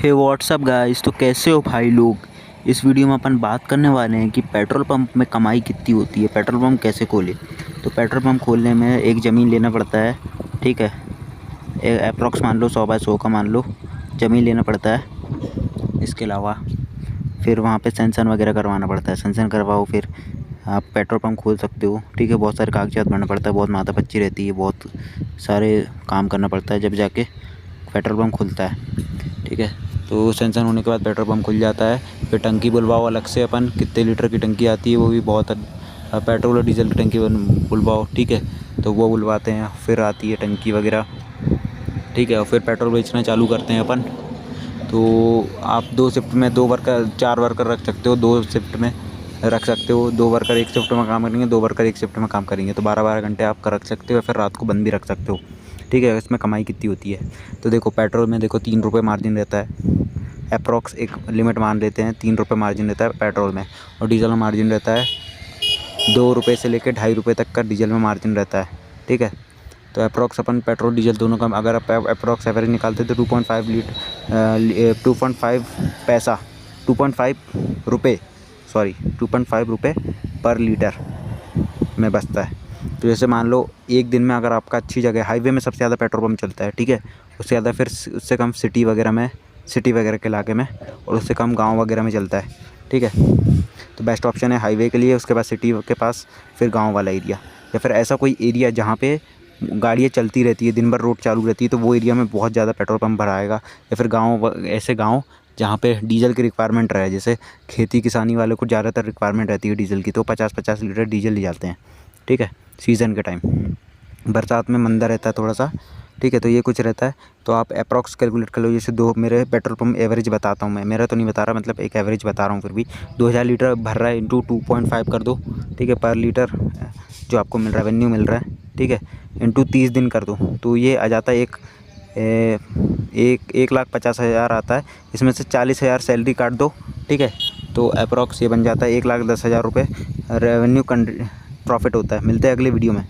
हे WhatsApp guys, तो कैसे हो भाई लोग। इस वीडियो में अपन बात करने वाले हैं कि पेट्रोल पंप में कमाई कितनी होती है, पेट्रोल पंप कैसे खोले। तो पेट्रोल पंप खोलने में एक ज़मीन लेना पड़ता है, ठीक है। अप्रॉक्स मान लो 100 बाय 100 का मान लो ज़मीन लेना पड़ता है। इसके अलावा फिर वहाँ पे सेंसन वगैरह करवाना पड़ता है, सेंसन करवाओ फिर आप पेट्रोल पंप खोल सकते हो, ठीक है। बहुत सारे कागजात भरना पड़ता है, बहुत माथापच्ची रहती है, बहुत सारे काम करना पड़ता है जब जाके पेट्रोल पंप खुलता है, ठीक है। तो सेंसन होने के बाद पेट्रोल पंप खुल जाता है। फिर टंकी बुलवाओ अलग से, अपन कितने लीटर की टंकी आती है वो भी बहुत, पेट्रोल और डीजल की टंकी बुलवाओ, ठीक है। तो वो बुलवाते हैं, फिर आती है टंकी वगैरह, ठीक है। और फिर पेट्रोल बेचना चालू करते हैं अपन। तो आप 2 शिफ्ट में 2 वर्कर 4 वर्कर रख सकते हो, 2 शिफ्ट में रख सकते हो। 2 वर्कर एक शिफ्ट में काम करेंगे, 2 वर्कर एक शिफ्ट में काम करेंगे, तो 12-12 घंटे आप रख सकते हो, फिर रात को बंद भी रख सकते हो, ठीक है। इसमें कमाई कितनी होती है तो देखो, पेट्रोल में देखो 3 रुपये मार्जिन रहता है, अप्रॉक्स एक लिमिट मान लेते हैं, 3 रुपये मार्जिन रहता है पेट्रोल में। और डीजल में मार्जिन रहता है 2 रुपये से लेकर 2.5 रुपये तक का डीजल में मार्जिन रहता है, ठीक है। तो अप्रॉक्स अपन पेट्रोल डीजल दोनों का अगर आप अप्रॉक्स एवरेज निकालते तो 2.5 पैसा 2.5 रुपये 2.5 रुपये पर लीटर में बचता है। तो जैसे मान लो एक दिन में अगर आपका अच्छी जगह, हाईवे में सबसे ज़्यादा पेट्रोल पंप चलता है, ठीक है। उससे ज़्यादा फिर उससे कम सिटी वगैरह के इलाके में, और उससे कम गांव वगैरह में चलता है, ठीक है। तो बेस्ट ऑप्शन है हाईवे के लिए, उसके बाद सिटी के पास, फिर गांव वाला एरिया, या फिर ऐसा कोई एरिया जहाँ पे गाड़ियाँ चलती रहती है, दिन भर रोड चालू रहती है, तो वो एरिया में बहुत ज़्यादा पेट्रोल पंप भराएगा। या फिर ऐसे गाँव जहाँ पे डीजल की रिक्वायरमेंट रहे, जैसे खेती किसानी वाले को ज़्यादातर रिक्वायरमेंट रहती है डीजल की, तो 50-50 लीटर डीजल ले जाते हैं, ठीक है, सीज़न के टाइम। बरसात में मंदा रहता है थोड़ा सा, ठीक है। तो ये कुछ रहता है, तो आप अप्रॉक्स कैलकुलेट कर लो। जैसे दो मेरे पेट्रोल पंप एवरेज बताता हूँ मैं, मेरा तो नहीं बता रहा, मतलब एक एवरेज बता रहा हूँ, फिर भी 2000 लीटर भर रहा है इंटू 2.5 कर दो, ठीक है, पर लीटर जो आपको मिल रहा है, रेवेन्यू मिल रहा है, ठीक है, इंटू 30 दिन कर दो, तो ये आ जाता है 1,50,000 आता है। इसमें से 40,000 सैलरी काट दो, ठीक है। तो अप्रॉक्स ये बन जाता है 1,10,000 रुपये रेवेन्यू प्रॉफिट होता है। मिलते हैं अगले वीडियो में।